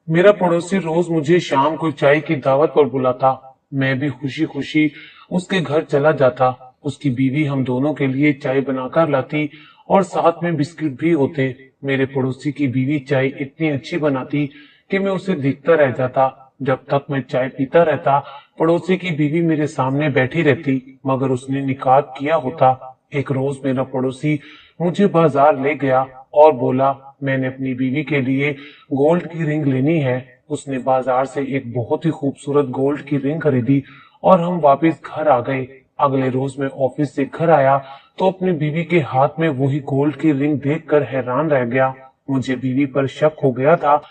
मेरा पड़ोसी रोज मुझे शाम को चाय की दावत पर बुलाता। मैं भी खुशी खुशी उसके घर चला जाता। उसकी बीवी हम दोनों के लिए चाय बनाकर लाती और साथ में बिस्किट भी होते। मेरे पड़ोसी की बीवी चाय इतनी अच्छी बनाती कि मैं उसे देखता रह जाता। जब तक मैं चाय पीता रहता, पड़ोसी की बीवी मेरे सामने बैठी रहती, मगर उसने निकाह किया होता। एक रोज मेरा पड़ोसी मुझे बाजार ले गया और बोला, मैंने अपनी बीवी के लिए गोल्ड की रिंग लेनी है। उसने बाजार से एक बहुत ही खूबसूरत गोल्ड की रिंग खरीदी और हम वापस घर आ गए। अगले रोज मैं ऑफिस से घर आया तो अपनी बीवी के हाथ में वही गोल्ड की रिंग देखकर हैरान रह गया। मुझे बीवी पर शक हो गया था।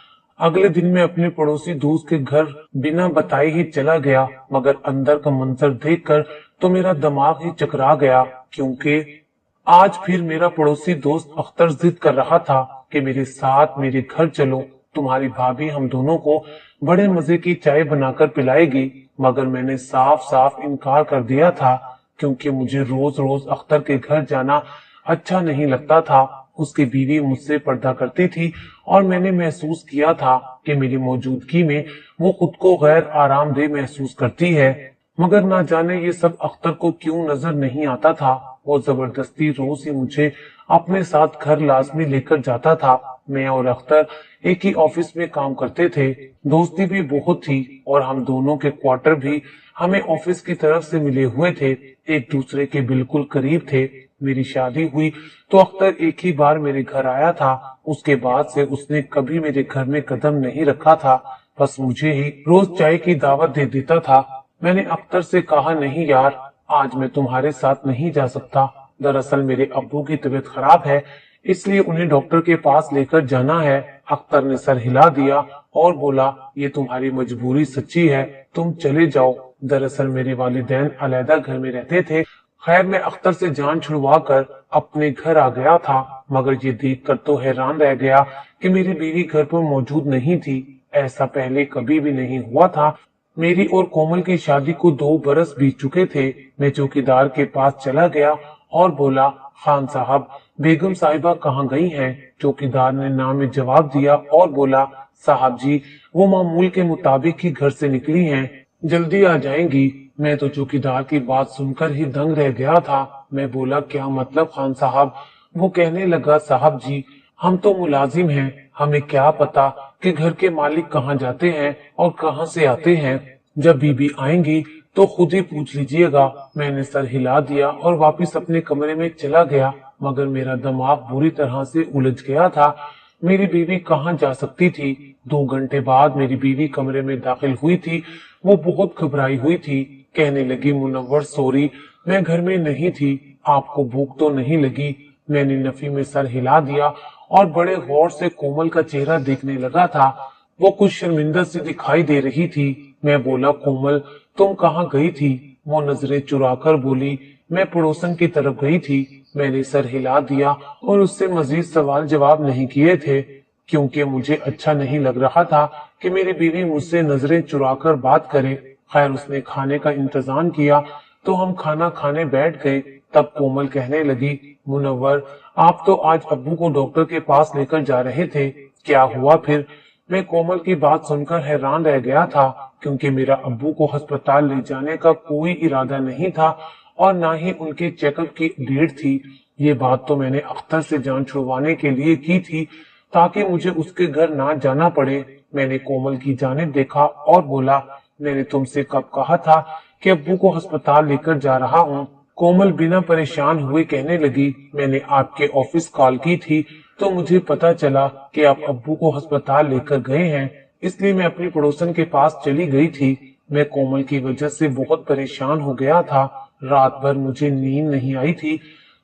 अगले दिन मैं अपने पड़ोसी दोस्त के घर बिना बताए ही चला गया, मगर अंदर का मंजर देखकर तो मेरा दिमाग ही चकरा गया, क्योंकि आज फिर मेरा पड़ोसी दोस्त अख्तर जिद कर रहा था कि मेरे साथ मेरे घर चलो, तुम्हारी भाभी हम दोनों को बड़े मजे की चाय बनाकर पिलाएगी। मगर मैंने साफ साफ इनकार कर दिया था, क्योंकि मुझे रोज रोज अख्तर के घर जाना अच्छा नहीं लगता था। उसकी बीवी मुझसे पर्दा करती थी और मैंने महसूस किया था कि मेरी मौजूदगी में वो खुद को गैर आरामदेह महसूस करती है। मगर ना जाने ये सब अख्तर को क्यों नजर नहीं आता था। वो जबरदस्ती रोज ही मुझे अपने साथ घर लाजमी लेकर जाता था। मैं और अख्तर एक ही ऑफिस में काम करते थे, दोस्ती भी बहुत थी और हम दोनों के क्वार्टर भी हमें ऑफिस की तरफ से मिले हुए थे, एक दूसरे के बिल्कुल करीब थे। मेरी शादी हुई तो अख्तर एक ही बार मेरे घर आया था। उसके बाद से उसने कभी मेरे घर में कदम नहीं रखा था, बस मुझे ही रोज चाय की दावत दे देता था। मैंने अख्तर से कहा, नहीं यार, आज मैं तुम्हारे साथ नहीं जा सकता। दरअसल मेरे अब्बू की तबीयत खराब है, इसलिए उन्हें डॉक्टर के पास लेकर जाना है। अख्तर ने सर हिला दिया और बोला, ये तुम्हारी मजबूरी सच्ची है, तुम चले जाओ। दरअसल मेरे वालिदैन अलहदा घर में रहते थे। खैर, मैं अख्तर से जान छुड़वा कर अपने घर आ गया था, मगर ये देखकर तो हैरान रह गया कि मेरी बीवी घर पर मौजूद नहीं थी। ऐसा पहले कभी भी नहीं हुआ था। मेरी और कोमल की शादी को 2 बरस बीत चुके थे। मैं चौकीदार के पास चला गया और बोला, खान साहब, बेगम साहिबा कहाँ गई हैं? चौकीदार ने ना में जवाब दिया और बोला, साहब जी, वो मामूल के मुताबिक ही घर से निकली हैं, जल्दी आ जाएंगी। मैं तो चौकीदार की बात सुनकर ही दंग रह गया था। मैं बोला, क्या मतलब खान साहब? वो कहने लगा, साहब जी, हम तो मुलाजिम हैं, हमें क्या पता कि घर के मालिक कहाँ जाते हैं और कहाँ से आते हैं। जब बीबी आएंगी तो खुद ही पूछ लीजिएगा। मैंने सर हिला दिया और वापस अपने कमरे में चला गया, मगर मेरा दिमाग बुरी तरह से उलझ गया था। मेरी बीवी कहाँ जा सकती थी? 2 घंटे बाद मेरी बीवी कमरे में दाखिल हुई थी। वो बहुत घबराई हुई थी। कहने लगी, मुनव्वर सॉरी, मैं घर में नहीं थी, आपको भूख तो नहीं लगी? मैंने नफी में सर हिला दिया और बड़े गौर से कोमल का चेहरा देखने लगा था। वो कुछ शर्मिंदा सी दिखाई दे रही थी। मैं बोला, कोमल, तुम कहाँ गई थी? वो नजरें चुराकर बोली, मैं पड़ोसन की तरफ गई थी। मैंने सर हिला दिया और उससे मजीद सवाल जवाब नहीं किए थे, क्योंकि मुझे अच्छा नहीं लग रहा था कि मेरी बीवी मुझसे नजरें चुराकर बात करे। खैर, उसने खाने का इंतजाम किया तो हम खाना खाने बैठ गए। तब कोमल कहने लगी, मुनव्वर, आप तो आज अब्बू को डॉक्टर के पास लेकर जा रहे थे, क्या हुआ फिर? मैं कोमल की बात सुनकर हैरान रह गया था, क्योंकि मेरा अब्बू को अस्पताल ले जाने का कोई इरादा नहीं था और ना ही उनके चेकअप की डेट थी। ये बात तो मैंने अख्तर से जान छुड़वाने के लिए की थी, ताकि मुझे उसके घर ना जाना पड़े। मैंने कोमल की जानिब देखा और बोला, मैंने तुमसे कब कहा था कि अब्बू को अस्पताल लेकर जा रहा हूँ? कोमल बिना परेशान हुए कहने लगी, मैंने आपके ऑफिस कॉल की थी तो मुझे पता चला कि आप अब्बू को अस्पताल लेकर गए हैं, इसलिए मैं अपनी पड़ोसन के पास चली गई थी। मैं कोमल की वजह से बहुत परेशान हो गया था। रात भर मुझे नींद नहीं आई थी।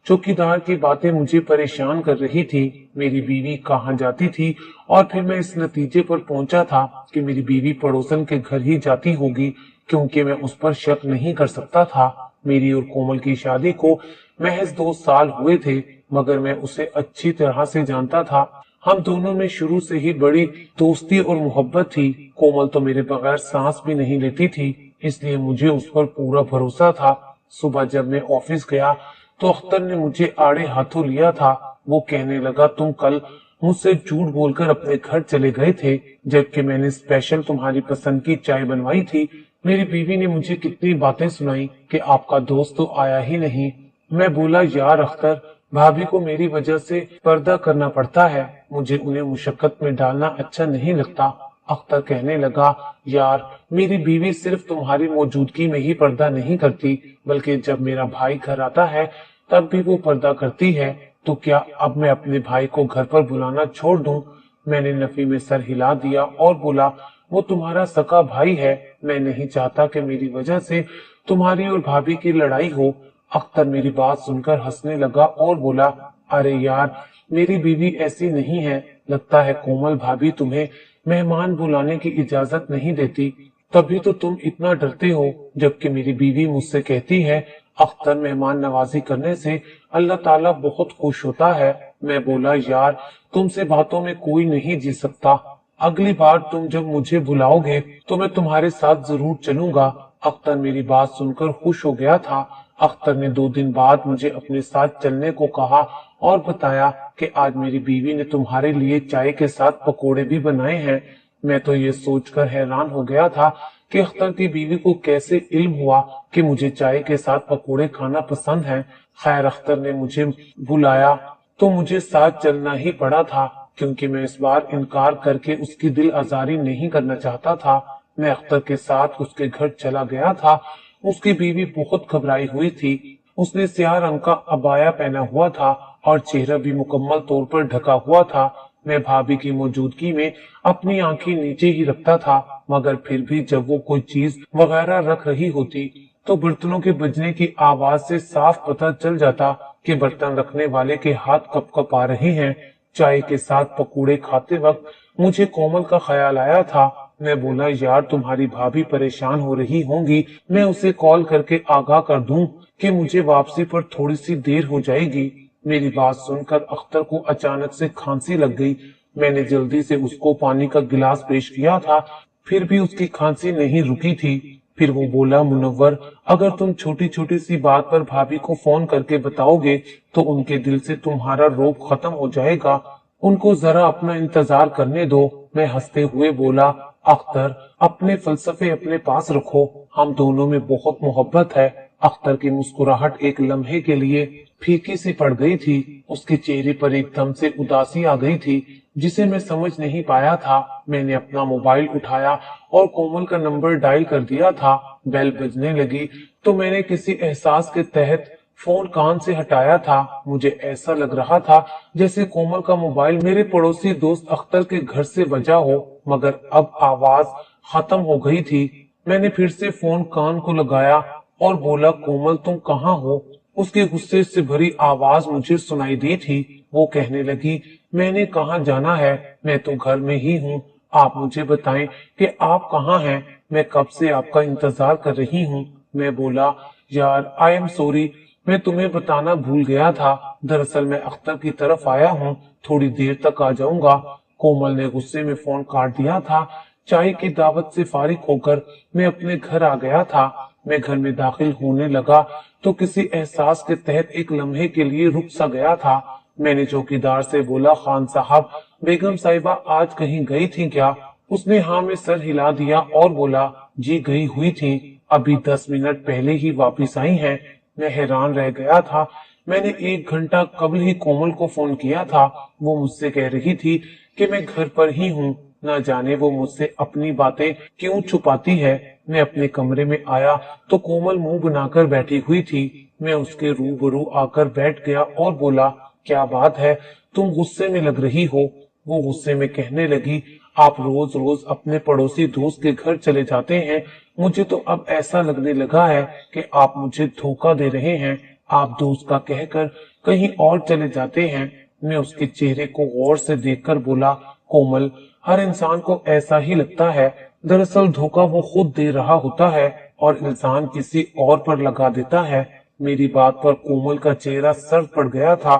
चौकीदार की बातें मुझे परेशान कर रही थी। मेरी बीवी कहाँ जाती थी और फिर मैं इस नतीजे पर पहुंचा था कि मेरी बीवी पड़ोसन के घर ही जाती होगी, क्योंकि मैं उस पर शक नहीं कर सकता था। मेरी और कोमल की शादी को महज 2 साल हुए थे, मगर मैं उसे अच्छी तरह से जानता था। हम दोनों में शुरू से ही बड़ी दोस्ती और मोहब्बत थी। कोमल तो मेरे बगैर सांस भी नहीं लेती थी, इसलिए मुझे उस पर पूरा भरोसा था। सुबह जब मैं ऑफिस गया तो अख्तर ने मुझे आड़े हाथों लिया था। वो कहने लगा, तुम कल मुझसे झूठ बोलकर अपने घर चले गए थे, जबकि मैंने स्पेशल तुम्हारी पसंद की चाय बनवाई थी। मेरी बीवी ने मुझे कितनी बातें सुनाई कि आपका दोस्त तो आया ही नहीं। मैं बोला, यार अख्तर, भाभी को मेरी वजह से पर्दा करना पड़ता है, मुझे उन्हें मुशक्कत में डालना अच्छा नहीं लगता। अख्तर कहने लगा, यार मेरी बीवी सिर्फ तुम्हारी मौजूदगी में ही पर्दा नहीं करती, बल्कि जब मेरा भाई घर आता है तब भी वो पर्दा करती है। तो क्या अब मैं अपने भाई को घर पर बुलाना छोड़ दूं? मैंने नफी में सर हिला दिया और बोला, वो तुम्हारा सका भाई है, मैं नहीं चाहता कि मेरी वजह से तुम्हारी और भाभी की लड़ाई हो। अख्तर मेरी बात सुनकर हंसने लगा और बोला, अरे यार, मेरी बीवी ऐसी नहीं है, लगता है कोमल भाभी तुम्हें मेहमान बुलाने की इजाजत नहीं देती, तभी तो तुम इतना डरते हो, जबकि मेरी बीवी मुझसे कहती है अख्तर, मेहमान नवाजी करने से अल्लाह ताला बहुत खुश होता है। मैं बोला, यार तुमसे बातों में कोई नहीं जी सकता, अगली बार तुम जब मुझे बुलाओगे तो मैं तुम्हारे साथ जरूर चलूंगा। अख्तर मेरी बात सुनकर खुश हो गया था। अख्तर ने 2 दिन बाद मुझे अपने साथ चलने को कहा और बताया कि आज मेरी बीवी ने तुम्हारे लिए चाय के साथ पकोड़े भी बनाए हैं। मैं तो ये सोचकर हैरान हो गया था कि अख्तर की बीवी को कैसे इल्म हुआ कि मुझे चाय के साथ पकोड़े खाना पसंद है। खैर, अख्तर ने मुझे बुलाया तो मुझे साथ चलना ही पड़ा था, क्योंकि मैं इस बार इनकार करके उसकी दिल आजारी नहीं करना चाहता था। मैं अख्तर के साथ उसके घर चला गया था। उसकी बीवी बहुत घबराई हुई थी। उसने स्याह रंग का अबाया पहना हुआ था और चेहरा भी मुकम्मल तौर पर ढका हुआ था। मैं भाभी की मौजूदगी में अपनी आंखें नीचे ही रखता था, मगर फिर भी जब वो कोई चीज वगैरह रख रही होती तो बर्तनों के बजने की आवाज से साफ पता चल जाता कि बर्तन रखने वाले के हाथ कप कप आ रहे हैं। चाय के साथ पकौड़े खाते वक्त मुझे कोमल का ख्याल आया था। मैं बोला, यार तुम्हारी भाभी परेशान हो रही होंगी, मैं उसे कॉल करके आगाह कर दूं कि मुझे वापसी पर थोड़ी सी देर हो जाएगी। मेरी बात सुनकर अख्तर को अचानक से खांसी लग गई। मैंने जल्दी से उसको पानी का गिलास पेश किया था, फिर भी उसकी खांसी नहीं रुकी थी। फिर वो बोला, मुनव्वर, अगर तुम छोटी छोटी सी बात पर भाभी को फोन करके बताओगे तो उनके दिल से तुम्हारा रौब खत्म हो जाएगा, उनको जरा अपना इंतजार करने दो। मैं हंसते हुए बोला, अख्तर, अपने फलसफे अपने पास रखो, हम दोनों में बहुत मोहब्बत है। अख्तर की मुस्कुराहट एक लम्हे के लिए फीकी सी पड़ गई थी। उसके चेहरे पर एकदम से उदासी आ गई थी, जिसे मैं समझ नहीं पाया था। मैंने अपना मोबाइल उठाया और कोमल का नंबर डायल कर दिया था। बेल बजने लगी तो मैंने किसी एहसास के तहत फोन कान से हटाया था। मुझे ऐसा लग रहा था जैसे कोमल का मोबाइल मेरे पड़ोसी दोस्त अख्तर के घर से बजा हो, मगर अब आवाज खत्म हो गई थी। मैंने फिर से फोन कान को लगाया और बोला, कोमल तुम कहाँ हो? उसके गुस्से से भरी आवाज मुझे सुनाई दी थी। वो कहने लगी, मैंने कहाँ जाना है, मैं तो घर में ही हूँ। आप मुझे बताएं कि आप कहाँ हैं, मैं कब से आपका इंतजार कर रही हूँ। मैं बोला, यार आई एम सॉरी, मैं तुम्हें बताना भूल गया था। दरअसल मैं अख्तर की तरफ आया हूँ, थोड़ी देर तक आ जाऊंगा। कोमल ने गुस्से में फोन काट दिया था। चाय की दावत से फारिग होकर मैं अपने घर आ गया था। मैं घर में दाखिल होने लगा तो किसी एहसास के तहत एक लम्हे के लिए रुक सा गया था। मैंने चौकीदार से बोला, खान साहब, बेगम साहिबा आज कहीं गई थी क्या? उसने हाँ में सर हिला दिया और बोला, जी गई हुई थी, अभी 10 मिनट पहले ही वापिस आई हैं। मैं हैरान रह गया था। मैंने 1 घंटा कबल ही कोमल को फोन किया था। वो मुझसे कह रही थी कि मैं घर पर ही हूँ। न जाने वो मुझसे अपनी बातें क्यों छुपाती है। मैं अपने कमरे में आया तो कोमल मुंह बनाकर बैठी हुई थी। मैं उसके रूबरू आकर बैठ गया और बोला, क्या बात है, तुम गुस्से में लग रही हो? वो गुस्से में कहने लगी, आप रोज रोज अपने पड़ोसी दोस्त के घर चले जाते हैं, मुझे तो अब ऐसा लगने लगा है कि आप मुझे धोखा दे रहे हैं। आप दोस्त का कहकर कहीं और चले जाते हैं। मैं उसके चेहरे को गौर से देखकर बोला, कोमल, हर इंसान को ऐसा ही लगता है। दरअसल धोखा वो खुद दे रहा होता है और इल्जाम किसी और पर लगा देता है। मेरी बात पर कोमल का चेहरा सर्द पड़ गया था।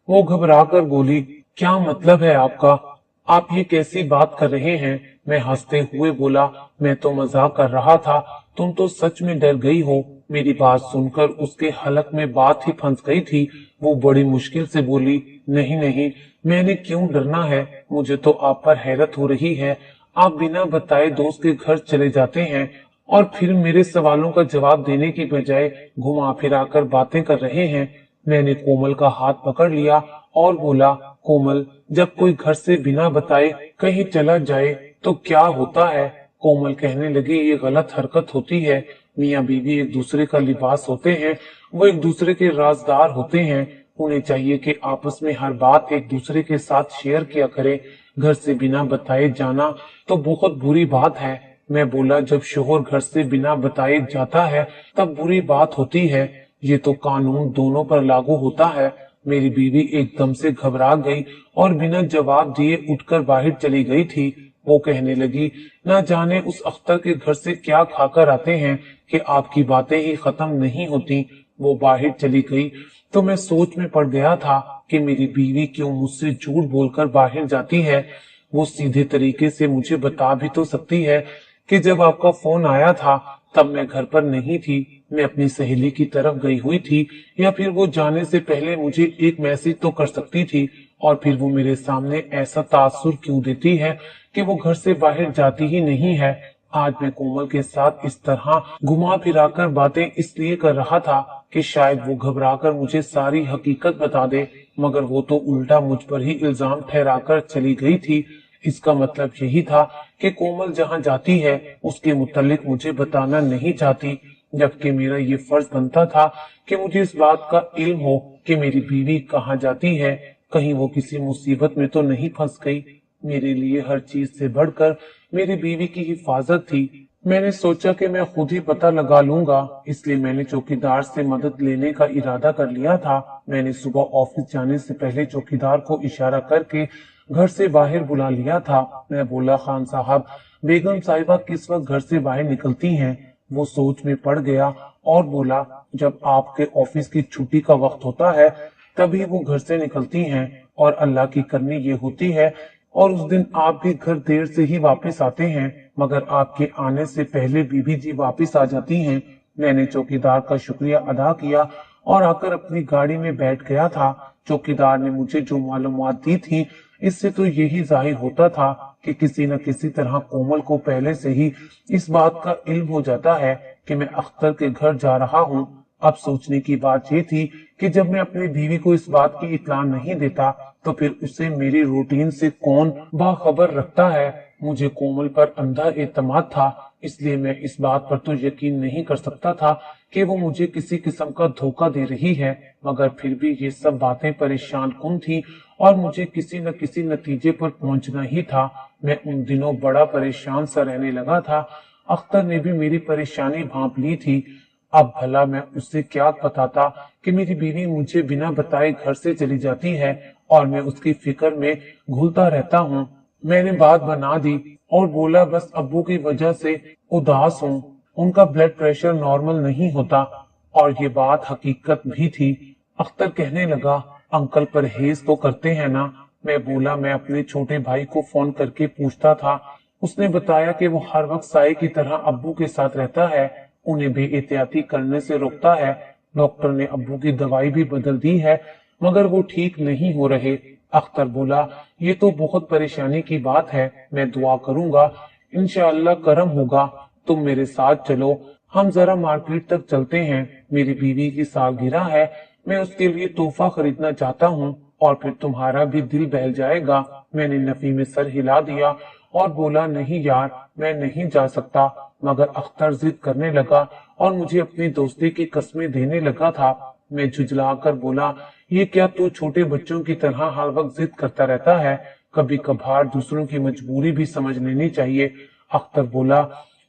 वो घबरा कर बोली, क्या मतलब है आपका? आप ये कैसी बात कर रहे हैं? मैं हंसते हुए बोला, मैं तो मजाक कर रहा था, तुम तो सच में डर गई हो। मेरी बात सुनकर उसके हलक में बात ही फंस गई थी। वो बड़ी मुश्किल से बोली, नहीं नहीं, मैंने क्यों डरना है, मुझे तो आप पर हैरत हो रही है। आप बिना बताए दोस्त के घर चले जाते हैं और फिर मेरे सवालों का जवाब देने की बजाय घुमा फिरा कर बातें कर रहे हैं। मैंने कोमल का हाथ पकड़ लिया और बोला, कोमल, जब कोई घर से बिना बताए कहीं चला जाए तो क्या होता है? कोमल कहने लगी, ये गलत हरकत होती है। मियाँ बीवी एक दूसरे का लिबास होते हैं, वो एक दूसरे के राजदार होते हैं। उन्हें चाहिए कि आपस में हर बात एक दूसरे के साथ शेयर किया करें। घर से बिना बताए जाना तो बहुत बुरी बात है। मैं बोला, जब शोहर घर से बिना बताए जाता है तब बुरी बात होती है। ये तो कानून दोनों पर लागू होता है। मेरी बीवी एकदम से घबरा गई और बिना जवाब दिए उठकर बाहर चली गई थी। वो कहने लगी, ना जाने उस अख्तर के घर से क्या खाकर आते हैं कि आपकी बातें ही खत्म नहीं होती। वो बाहर चली गई तो मैं सोच में पड़ गया था कि मेरी बीवी क्यों मुझसे झूठ बोलकर बाहर जाती है। वो सीधे तरीके से मुझे बता भी तो सकती है कि जब आपका फोन आया था तब मैं घर पर नहीं थी, मैं अपनी सहेली की तरफ गई हुई थी। या फिर वो जाने से पहले मुझे एक मैसेज तो कर सकती थी। और फिर वो मेरे सामने ऐसा तासुर क्यों देती है कि वो घर से बाहर जाती ही नहीं है। आज मैं कोमल के साथ इस तरह घुमा फिराकर बातें इसलिए कर रहा था कि शायद वो घबराकर मुझे सारी हकीकत बता दे, मगर वो तो उल्टा मुझ पर ही इल्जाम ठहराकर चली गई थी। इसका मतलब यही था कि कोमल जहाँ जाती है उसके मुतालिक मुझे बताना नहीं चाहती, जबकि मेरा ये फर्ज बनता था कि मुझे इस बात का इल्म हो कि मेरी बीवी कहाँ जाती है, कहीं वो किसी मुसीबत में तो नहीं फंस गई। मेरे लिए हर चीज से बढ़कर मेरी बीवी की हिफाजत थी। मैंने सोचा कि मैं खुद ही पता लगा लूंगा, इसलिए मैंने चौकीदार से मदद लेने का इरादा कर लिया था। मैंने सुबह ऑफिस जाने से पहले चौकीदार को इशारा करके घर से बाहर बुला लिया था। मैं बोला, खान साहब, बेगम साहिबा किस वक्त घर से बाहर निकलती हैं? वो सोच में पड़ गया और बोला, जब आपके ऑफिस की छुट्टी का वक्त होता है तभी वो घर से निकलती हैं, और अल्लाह की करनी ये होती है और उस दिन आप भी घर देर से ही वापस आते हैं, मगर आपके आने से पहले बीबी जी वापस आ जाती हैं। मैंने चौकीदार का शुक्रिया अदा किया और आकर अपनी गाड़ी में बैठ गया था। चौकीदार ने मुझे जो मालूमात दी थी, इससे तो यही जाहिर होता था कि किसी न किसी तरह कोमल को पहले से ही इस बात का इल्म हो जाता है कि मैं अख्तर के घर जा रहा हूँ। अब सोचने की बात ये थी कि जब मैं अपनी बीवी को इस बात की इत्तला नहीं देता तो फिर उसे मेरी रूटीन से कौन बाखबर रखता है। मुझे कोमल पर अंधा एतमाद था, इसलिए मैं इस बात पर तो यकीन नहीं कर सकता था कि वो मुझे किसी किस्म का धोखा दे रही है, मगर फिर भी ये सब बातें परेशान कुन थी और मुझे किसी न किसी नतीजे पर पहुंचना ही था। मैं उन दिनों बड़ा परेशान सा रहने लगा था। अख्तर ने भी मेरी परेशानी भांप ली थी। अब भला मैं उससे क्या बताता कि मेरी बीवी मुझे बिना बताए घर से चली जाती है और मैं उसकी फिक्र में घुलता रहता हूँ। मैंने बात बना दी और बोला, बस अब्बू की वजह से उदास हूँ, उनका ब्लड प्रेशर नॉर्मल नहीं होता। और ये बात हकीकत भी थी। अख्तर कहने लगा, अंकल परहेज तो करते हैं ना? मैं बोला, मैं अपने छोटे भाई को फोन करके पूछता था, उसने बताया कि वो हर वक्त साए की तरह अब्बू के साथ रहता है, उन्हें बेएहतियाती करने से रोकता है। डॉक्टर ने अब्बू की दवाई भी बदल दी है, मगर वो ठीक नहीं हो रहे। अख्तर बोला, ये तो बहुत परेशानी की बात है, मैं दुआ करूंगा, इंशाअल्लाह करम होगा। तुम मेरे साथ चलो, हम जरा मार्केट तक चलते हैं। मेरी बीवी की सालगिरह है, मैं उसके लिए तोहफा खरीदना चाहता हूँ और फिर तुम्हारा भी दिल बहल जाएगा। मैंने नफी में सर हिला दिया और बोला, नहीं यार, मैं नहीं जा सकता। मगर अख्तर जिद करने लगा और मुझे अपनी दोस्ती की कस्में देने लगा था। मैं झुंझला कर बोला, ये क्या तू छोटे बच्चों की तरह हर वक्त जिद करता रहता है? कभी कभार दूसरों की मजबूरी भी समझ लेनी चाहिए। अख्तर बोला,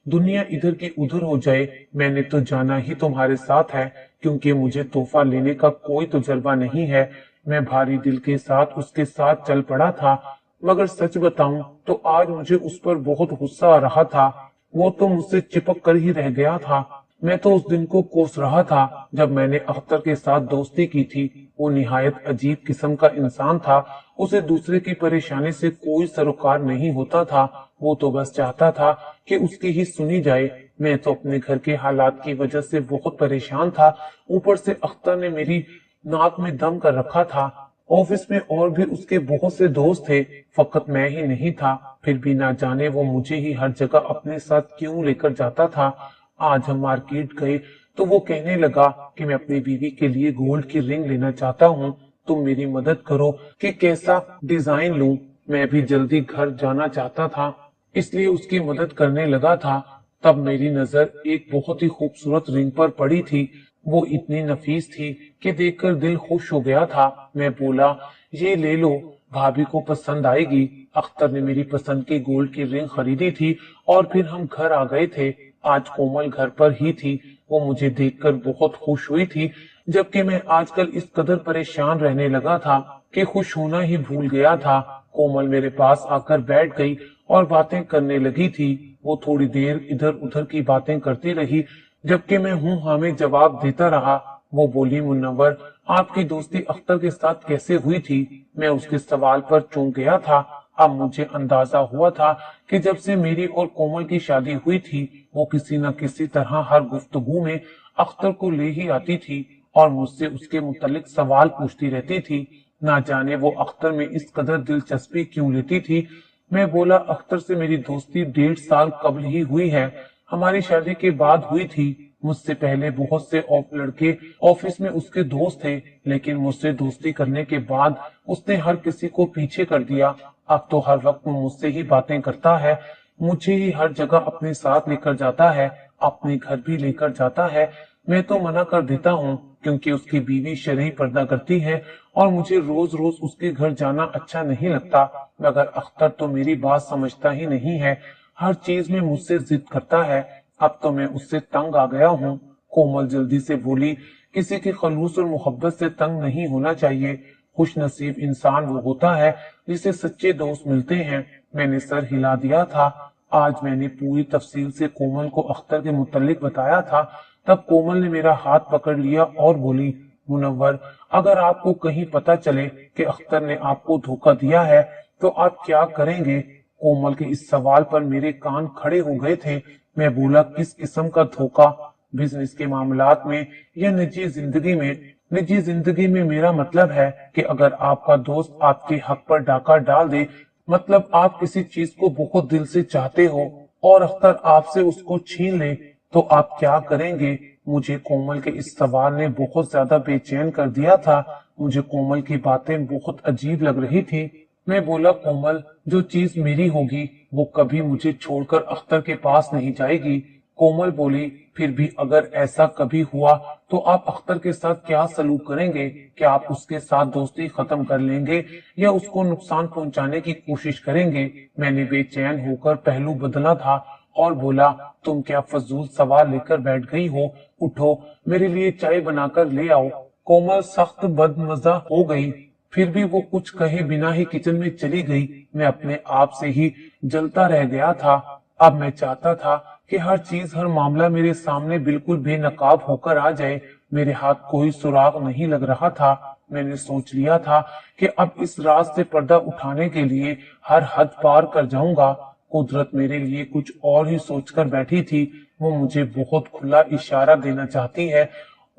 दुनिया इधर की उधर हो जाए, मैंने तो जाना ही तुम्हारे साथ है, क्योंकि मुझे तोहफा लेने का कोई तजुर्बा नहीं है। मैं भारी दिल के साथ उसके साथ चल पड़ा था, मगर सच बताऊं तो आज मुझे उस पर बहुत गुस्सा आ रहा था। वो तो मुझसे चिपक कर ही रह गया था। मैं तो उस दिन को कोस रहा था जब मैंने अख्तर के साथ दोस्ती की थी। वो निहायत अजीब किस्म का इंसान था। उसे दूसरे की परेशानी से कोई सरोकार नहीं होता था। वो तो बस चाहता था कि उसकी ही सुनी जाए। मैं तो अपने घर के हालात की वजह से बहुत परेशान था। ऊपर से अख्तर ने मेरी नाक में दम कर रखा था। ऑफिस में और भी उसके बहुत से दोस्त थे, फकत मैं ही नहीं था। फिर भी ना जाने वो मुझे ही हर जगह अपने साथ क्यों लेकर जाता था। आज हम मार्केट गए तो वो कहने लगा कि मैं अपनी बीवी के लिए गोल्ड की रिंग लेना चाहता हूँ, तुम मेरी मदद करो कि कैसा डिजाइन लूं। मैं भी जल्दी घर जाना चाहता था, इसलिए उसकी मदद करने लगा था। तब मेरी नजर एक बहुत ही खूबसूरत रिंग पर पड़ी थी। वो इतनी नफीस थी कि देखकर दिल खुश हो गया था। मैं बोला, ये ले लो, भाभी को पसंद आएगी। अख्तर ने मेरी पसंद की गोल्ड की रिंग खरीदी थी और फिर हम घर आ गए थे। आज कोमल घर पर ही थी। वो मुझे देखकर बहुत खुश हुई थी, जबकि मैं आजकल इस कदर परेशान रहने लगा था कि खुश होना ही भूल गया था। कोमल मेरे पास आकर बैठ गई और बातें करने लगी थी। वो थोड़ी देर इधर उधर की बातें करती रही, जबकि मैं हूँ हाँ में जवाब देता रहा। वो बोली, मुनव्वर, आपकी दोस्ती अख्तर के साथ कैसे हुई थी? मैं उसके सवाल पर चौंक गया था। अब मुझे अंदाजा हुआ था कि जब से मेरी और कोमल की शादी हुई थी, वो किसी न किसी तरह हर गुफ्तगू में अख्तर को ले ही आती थी और मुझसे उसके मुतालिक सवाल पूछती रहती थी। ना जाने वो अख्तर में इस कदर दिलचस्पी क्यों लेती थी। मैं बोला, अख्तर से मेरी दोस्ती 1.5 साल कबल ही हुई है। हमारी शादी के बाद हुई थी। मुझसे पहले बहुत से लड़के ऑफिस में उसके दोस्त थे, लेकिन मुझसे दोस्ती करने के बाद उसने हर किसी को पीछे कर दिया। अब तो हर वक्त वो मुझसे ही बातें करता है, मुझे ही हर जगह अपने साथ लेकर जाता है, अपने घर भी लेकर जाता है। मैं तो मना कर देता हूँ, क्योंकि उसकी बीवी शरई पर्दा करती है और मुझे रोज रोज उसके घर जाना अच्छा नहीं लगता। मगर अख्तर तो मेरी बात समझता ही नहीं है, हर चीज में मुझसे जिद करता है। अब तो मैं उससे तंग आ गया हूँ। कोमल जल्दी से बोली, किसी की खलूस और मोहब्बत से तंग नहीं होना चाहिए। खुश नसीब इंसान वो होता है जिसे सच्चे दोस्त मिलते हैं। मैंने सर हिला दिया था। आज मैंने पूरी तफसील से कोमल को अख्तर के मुतालिक बताया था। तब कोमल ने मेरा हाथ पकड़ लिया और बोली, मुनव्वर, अगर आपको कहीं पता चले कि अख्तर ने आपको धोखा दिया है तो आप क्या करेंगे? कोमल के इस सवाल पर मेरे कान खड़े हो गए थे। मैं बोला, किस किस्म का धोखा? बिजनेस के मामलात में या निजी जिंदगी में? निजी जिंदगी में मेरा मतलब है कि अगर आपका दोस्त आपके हक पर डाका डाल दे, मतलब आप किसी चीज को बहुत दिल से चाहते हो और अख्तर आपसे उसको छीन ले, तो आप क्या करेंगे? मुझे कोमल के इस सवाल ने बहुत ज्यादा बेचैन कर दिया था। मुझे कोमल की बातें बहुत अजीब लग रही थी। मैं बोला, कोमल, जो चीज मेरी होगी वो कभी मुझे छोड़कर अख्तर के पास नहीं जाएगी। कोमल बोली, फिर भी अगर ऐसा कभी हुआ तो आप अख्तर के साथ क्या सलूक करेंगे? क्या आप उसके साथ दोस्ती खत्म कर लेंगे या उसको नुकसान पहुंचाने की कोशिश करेंगे? मैंने बेचैन होकर पहलू बदला था और बोला, तुम क्या फजूल सवाल लेकर बैठ गई हो? उठो, मेरे लिए चाय बनाकर ले आओ। कोमल सख्त बदमजा हो गई, फिर भी वो कुछ कहे बिना ही किचन में चली गई। मैं अपने आप से ही जलता रह गया था। अब मैं चाहता था कि हर चीज, हर मामला मेरे सामने बिल्कुल बेनकाब होकर आ जाए। मेरे हाथ कोई सुराग नहीं लग रहा था। मैंने सोच लिया था कि अब इस राज से पर्दा उठाने के लिए हर हद पार कर जाऊंगा। कुदरत मेरे लिए कुछ और ही सोचकर बैठी थी। वो मुझे बहुत खुला इशारा देना चाहती है।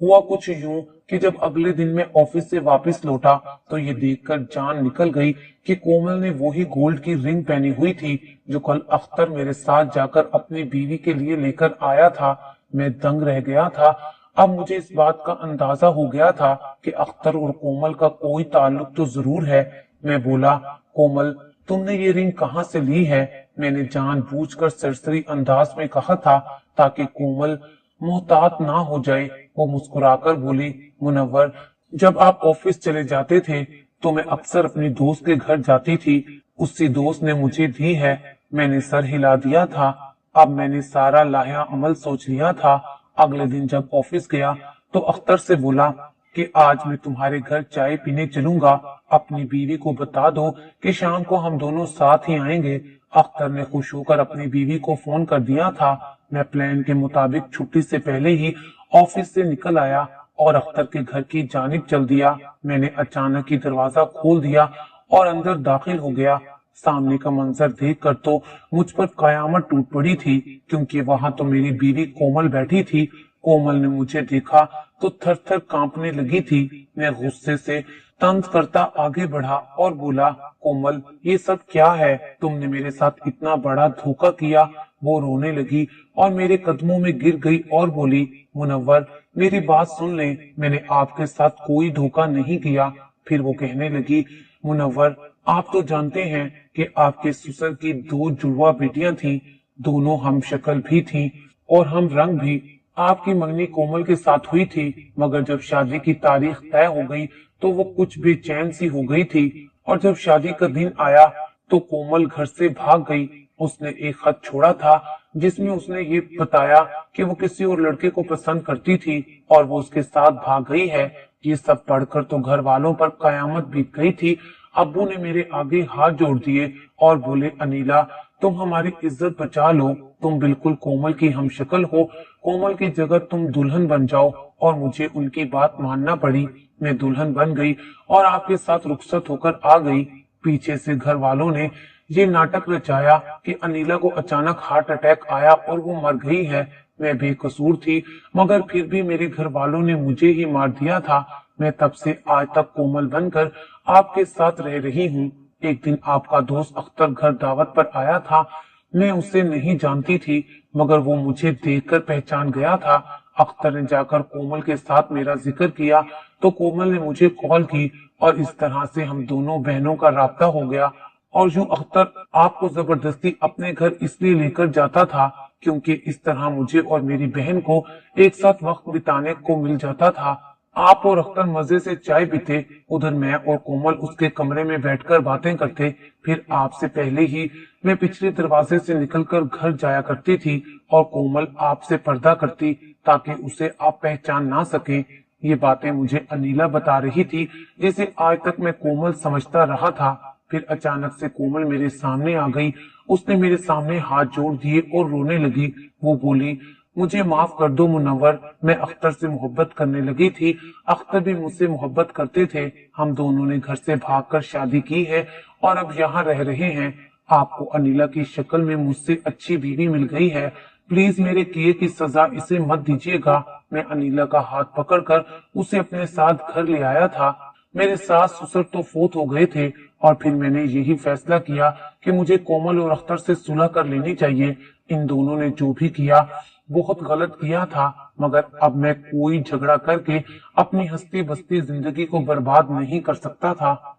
हुआ कुछ यूं कि जब अगले दिन मैं ऑफिस से वापस लौटा तो ये देखकर जान निकल गई कि कोमल ने वही गोल्ड की रिंग पहनी हुई थी जो कल अख्तर मेरे साथ जाकर अपनी बीवी के लिए लेकर आया था। मैं दंग रह गया था। अब मुझे इस बात का अंदाजा हो गया था कि अख्तर और कोमल का कोई ताल्लुक तो जरूर है। मैं बोला, कोमल, तुमने ये रिंग कहाँ से ली है? मैंने जानबूझकर सरसरी अंदाज में कहा था ताकि कोमल मोहतात ना हो जाए। वो मुस्कुराकर बोली, मुनव्वर, जब आप ऑफिस चले जाते थे तो मैं अक्सर अपनी दोस्त के घर जाती थी। उसी दोस्त ने मुझे दी है। मैंने सर हिला दिया था। अब मैंने सारा लाया अमल सोच लिया था। अगले दिन जब ऑफिस गया तो अख्तर से बोला कि आज मैं तुम्हारे घर चाय पीने चलूंगा। अपनी बीवी को बता दो कि शाम को हम दोनों साथ ही आएंगे। अख्तर ने खुश होकर अपनी बीवी को फोन कर दिया था। मैं प्लान के मुताबिक छुट्टी से पहले ही ऑफिस से निकल आया और अख्तर के घर की जानिब चल दिया। मैंने अचानक ही दरवाजा खोल दिया और अंदर दाखिल हो गया। सामने का मंजर देखकर तो मुझ पर कयामत टूट पड़ी थी, क्योंकि वहां तो मेरी बीवी कोमल बैठी थी। कोमल ने मुझे देखा तो थर थर कांपने लगी थी। मैं गुस्से से तंज करता आगे बढ़ा और बोला, कोमल ये सब क्या है? तुमने मेरे साथ इतना बड़ा धोखा किया। वो रोने लगी और मेरे कदमों में गिर गई और बोली, मुनव्वर मेरी बात सुन ले, मैंने आपके साथ कोई धोखा नहीं किया। फिर वो कहने लगी, मुनव्वर आप तो जानते हैं कि आपके ससुर की 2 जुड़वा बेटियां थीं, दोनों हम शक्ल भी थीं और हम रंग भी। आपकी मंगनी कोमल के साथ हुई थी, मगर जब शादी की तारीख तय हो गई तो वो कुछ बेचैन सी हो गई थी, और जब शादी का दिन आया तो कोमल घर से भाग गई। उसने एक खत छोड़ा था जिसमें उसने ये बताया कि वो किसी और लड़के को पसंद करती थी और वो उसके साथ भाग गई है। ये सब पढ़कर तो घर वालों पर कयामत बीत गई थी। अब्बू ने मेरे आगे हाथ जोड़ दिए और बोले, अनीला तुम हमारी इज्जत बचा लो, तुम बिल्कुल कोमल की हमशक्ल हो, कोमल की जगह तुम दुल्हन बन जाओ। और मुझे उनकी बात मानना पड़ी। मैं दुल्हन बन गई और आपके साथ रुखसत होकर आ गई। पीछे से घर वालों ने ये नाटक रचाया कि अनीला को अचानक हार्ट अटैक आया और वो मर गई है। मैं बेकसूर थी, मगर फिर भी मेरे घर वालों ने मुझे ही मार दिया था। मैं तब से आज तक कोमल बनकर आपके साथ रह रही हूँ। एक दिन आपका दोस्त अख्तर घर दावत पर आया था। मैं उसे नहीं जानती थी, मगर वो मुझे देखकर पहचान गया था। अख्तर ने जाकर कोमल के साथ मेरा जिक्र किया तो कोमल ने मुझे कॉल की और इस तरह से हम दोनों बहनों का राब्ता हो गया। और यूं अख्तर आपको जबरदस्ती अपने घर इसलिए लेकर जाता था क्योंकि इस तरह मुझे और मेरी बहन को एक साथ वक्त बिताने को मिल जाता था। आप और अख्तर मजे से चाय पीते, उधर मैं और कोमल उसके कमरे में बैठकर बातें करते। फिर आपसे पहले ही मैं पिछले दरवाजे से निकलकर घर जाया करती थी और कोमल आपसे पर्दा करती ताकि उसे आप पहचान ना सके। ये बातें मुझे अनीला बता रही थी, जिसे आज तक मैं कोमल समझता रहा था। फिर अचानक से कोमल मेरे सामने आ गई। उसने मेरे सामने हाथ जोड़ दिए और रोने लगी। वो बोली, मुझे माफ कर दो मुनव्वर, मैं अख्तर से मोहब्बत करने लगी थी। अख्तर भी मुझसे मोहब्बत करते थे। हम दोनों ने घर से भागकर शादी की है और अब यहाँ रह रहे हैं। आपको अनीला की शक्ल में मुझसे अच्छी बीवी मिल गई है। प्लीज मेरे किए की सजा इसे मत दीजिएगा। मैं अनीला का हाथ पकड़कर उसे अपने साथ घर ले आया था। मेरे सास ससुर तो फोत हो गए थे और फिर मैंने यही फैसला किया कि मुझे कोमल और अख्तर से सुलह कर लेनी चाहिए। इन दोनों ने जो भी किया बहुत गलत किया था, मगर अब मैं कोई झगड़ा करके अपनी हंसती बसती जिंदगी को बर्बाद नहीं कर सकता था।